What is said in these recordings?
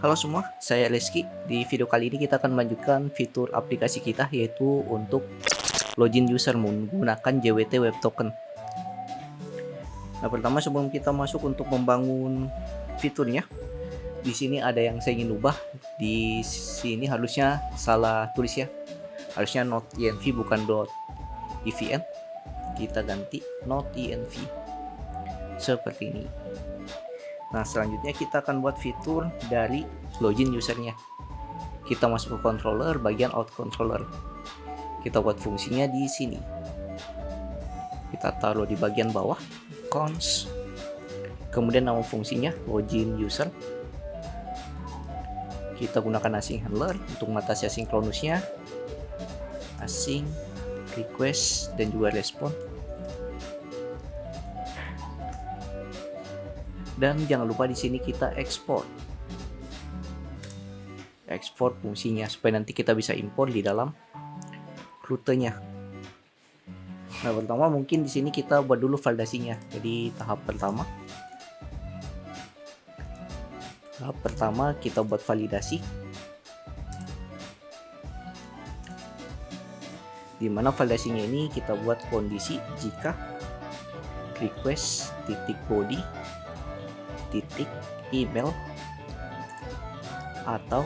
Halo semua, saya Reski. Di video kali ini kita akan melanjutkan fitur aplikasi kita, yaitu untuk login user menggunakan JWT Web Token. Nah, pertama sebelum kita masuk untuk membangun fiturnya, di sini ada yang saya ingin ubah. Di sini harusnya salah tulis ya. Harusnya .env bukan .evn. Kita ganti .env. Seperti ini. Nah, selanjutnya kita akan buat fitur dari login usernya. Kita masuk ke controller, bagian out controller. Kita buat fungsinya di sini. Kita taruh di bagian bawah, cons. Kemudian nama fungsinya login user. Kita gunakan async handler untuk mengatasi asinkronusnya. Async, request, dan juga respon. Dan jangan lupa di sini kita ekspor fungsinya supaya nanti kita bisa import di dalam rutenya. Nah, pertama mungkin di sini kita buat dulu validasinya. Jadi tahap pertama kita buat validasi, dimana validasinya ini kita buat kondisi jika request titik body titik email atau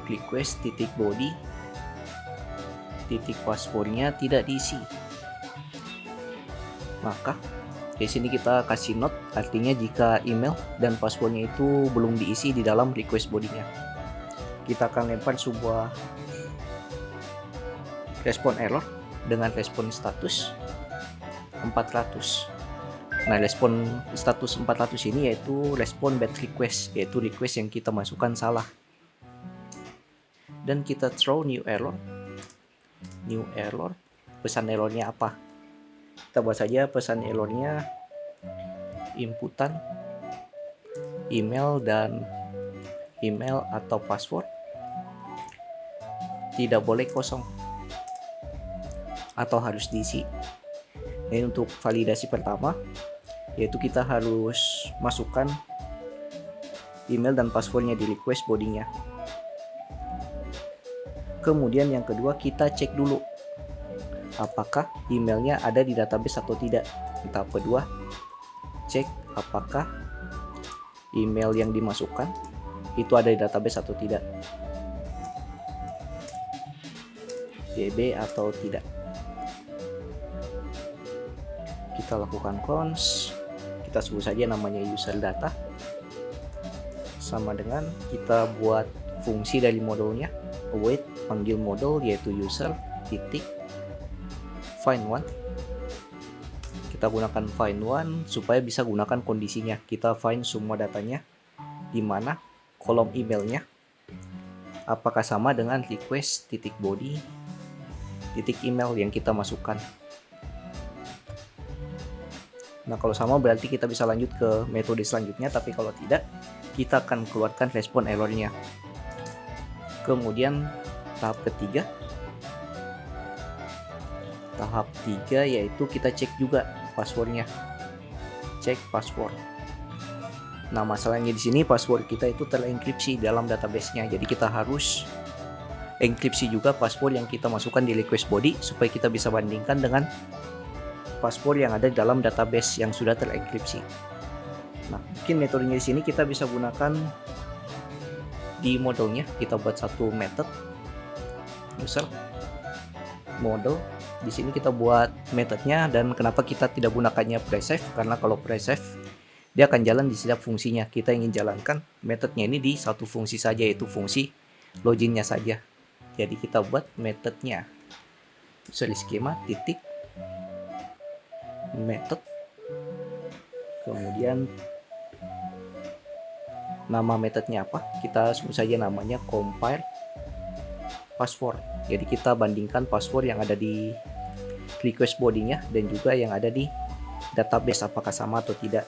request titik body titik passwordnya tidak diisi, maka di sini kita kasih note, artinya jika email dan passwordnya itu belum diisi di dalam request bodinya. Kita akan lempar sebuah respon error dengan respon status 400. Nah, respon status 400 ini yaitu respon bad request, yaitu request yang kita masukkan salah. Dan kita throw new error. Pesan errornya apa? Kita buat saja pesan errornya inputan email atau password tidak boleh kosong atau harus diisi. Ini untuk validasi pertama, yaitu kita harus masukkan email dan passwordnya di request bodinya. Kemudian yang kedua, kita cek dulu apakah emailnya ada di database atau tidak. Tahap kedua, cek apakah email yang dimasukkan itu ada di database atau tidak, DB atau tidak. Kita lakukan cons, kita sebut saja namanya user data, sama dengan kita buat fungsi dari modulnya, await panggil model yaitu user titik find one. Kita gunakan find one supaya bisa gunakan kondisinya. Kita find semua datanya, di mana kolom emailnya apakah sama dengan request titik body titik email yang kita masukkan. Nah, kalau sama berarti kita bisa lanjut ke metode selanjutnya, tapi kalau tidak, kita akan keluarkan respon errornya. Kemudian tahap ketiga yaitu kita cek juga passwordnya. Cek password. Nah, masalahnya di sini password kita itu terenkripsi dalam database-nya. Jadi kita harus enkripsi juga password yang kita masukkan di request body supaya kita bisa bandingkan dengan password yang ada di dalam database yang sudah terenkripsi. Nah, mungkin metodenya di sini kita bisa gunakan di modelnya. Kita buat satu method user model. Di sini kita buat metodenya, dan kenapa kita tidak gunakannya presave? Karena kalau presave dia akan jalan di setiap fungsinya. Kita ingin jalankan metodenya ini di satu fungsi saja, yaitu fungsi loginnya saja. Jadi kita buat metodenya user schema titik method, kemudian nama metodenya apa, kita sebut saja namanya compile password. Jadi kita bandingkan password yang ada di request bodinya dan juga yang ada di database apakah sama atau tidak.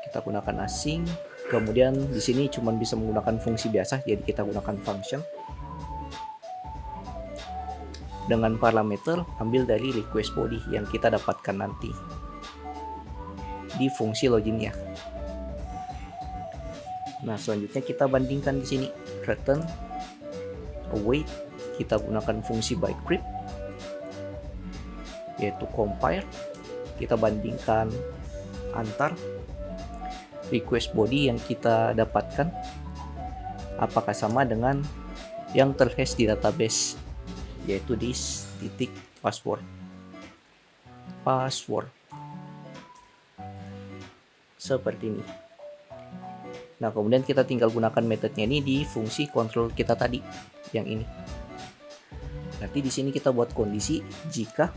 Kita gunakan async, kemudian di sini cuma bisa menggunakan fungsi biasa, jadi kita gunakan function dengan parameter ambil dari request body yang kita dapatkan nanti. di fungsi loginnya. Nah, selanjutnya kita bandingkan di sini return await, kita gunakan fungsi by crypt yaitu compare, kita bandingkan antar request body yang kita dapatkan apakah sama dengan yang terhash di database, yaitu this titik password seperti ini. Nah, kemudian kita tinggal gunakan metodenya ini di fungsi control kita tadi yang ini. Nanti di sini kita buat kondisi jika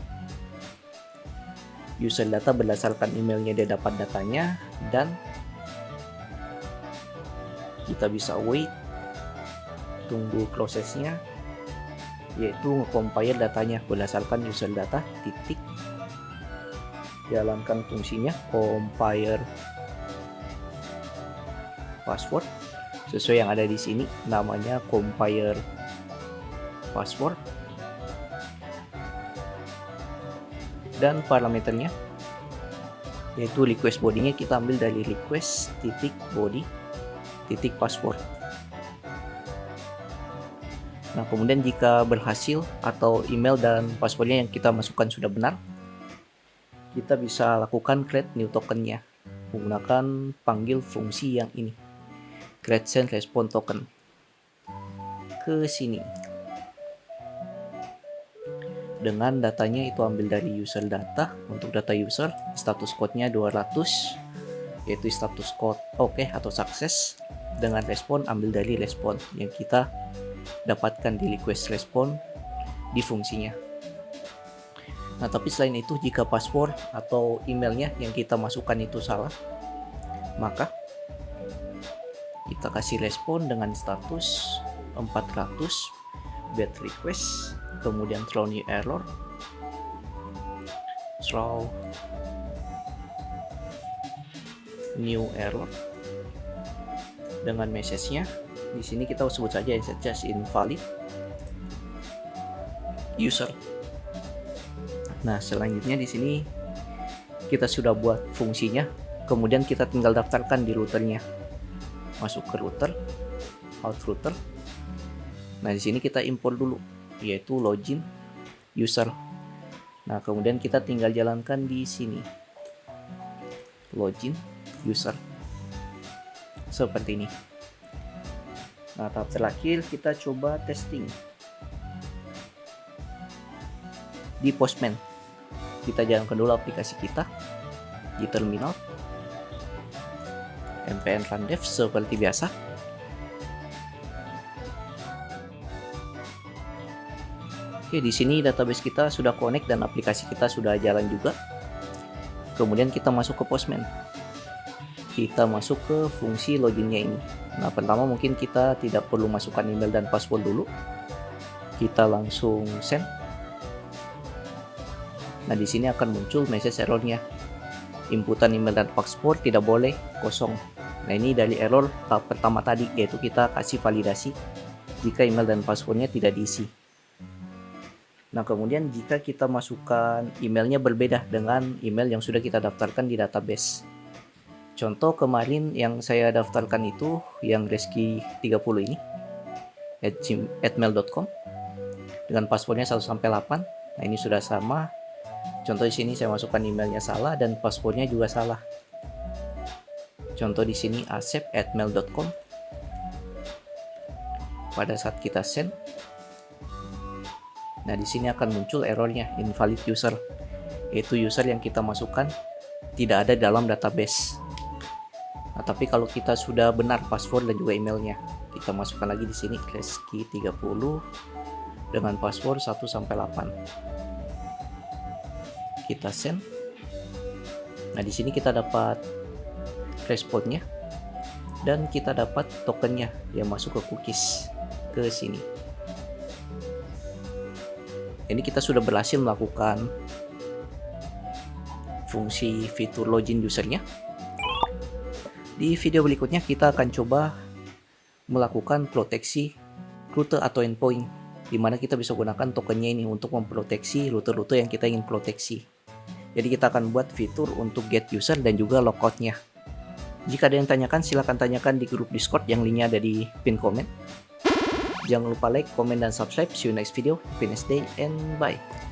user data berdasarkan emailnya dia dapat datanya, dan kita bisa wait, tunggu prosesnya, yaitu nge-compile datanya berdasarkan user data titik, jalankan fungsinya compile password sesuai yang ada di sini, namanya compile password, dan parameternya yaitu request body-nya kita ambil dari request titik body titik password. Nah, kemudian jika berhasil atau email dan passwordnya yang kita masukkan sudah benar, kita bisa lakukan create new token-nya menggunakan panggil fungsi yang ini, create send response token ke sini. Dengan datanya itu ambil dari user data. Untuk data user, status code-nya 200, yaitu status code oke atau sukses. Dengan respon ambil dari respon yang kita dapatkan di request respon di fungsinya. Nah, tapi selain itu jika password atau emailnya yang kita masukkan itu salah, maka kita kasih respon dengan status 400 bad request, kemudian throw new error, dengan message-nya di sini kita sebut saja just invalid user. Nah, selanjutnya di sini kita sudah buat fungsinya, kemudian kita tinggal daftarkan di routernya. Masuk ke router, out router. Nah, di sini kita import dulu, yaitu login user. Nah, kemudian kita tinggal jalankan di sini login user seperti ini. Nah, tahap terakhir kita coba testing di Postman. Kita jalankan dulu aplikasi kita di terminal, npm run dev seperti biasa. Oke, di sini database kita sudah connect dan aplikasi kita sudah jalan juga. Kemudian kita masuk ke Postman. Kita masuk ke fungsi loginnya ini. Nah, pertama mungkin kita tidak perlu masukkan email dan password dulu. Kita langsung send. Nah, di sini akan muncul message errornya. Inputan email dan password tidak boleh kosong. Nah, ini dari error tahap pertama tadi, yaitu kita kasih validasi jika email dan passwordnya tidak diisi. Nah, kemudian jika kita masukkan emailnya berbeda dengan email yang sudah kita daftarkan di database. Contoh kemarin yang saya daftarkan itu yang reski30 ini @mail.com dengan passwordnya 1-8. Nah, ini sudah sama. Contoh di sini saya masukkan emailnya salah dan passwordnya juga salah. Contoh di sini asep@mail.com. Pada saat kita send, nah di sini akan muncul errornya invalid user, yaitu user yang kita masukkan tidak ada dalam database. Nah, tapi kalau kita sudah benar password dan juga emailnya, kita masukkan lagi di sini reski30 dengan password 1-8. Kita send. Nah, di sini kita dapat responnya dan kita dapat tokennya yang masuk ke cookies ke sini. Ini kita sudah berhasil melakukan fungsi fitur login usernya. Di video berikutnya kita akan coba melakukan proteksi router atau endpoint, di mana kita bisa gunakan tokennya ini untuk memproteksi router-router yang kita ingin proteksi. Jadi kita akan buat fitur untuk get user dan juga logoutnya. Jika ada yang tanyakan, silahkan tanyakan di grup Discord yang linknya ada di pin komen. Jangan lupa like, comment, dan subscribe. See you next video. Have a nice day and bye.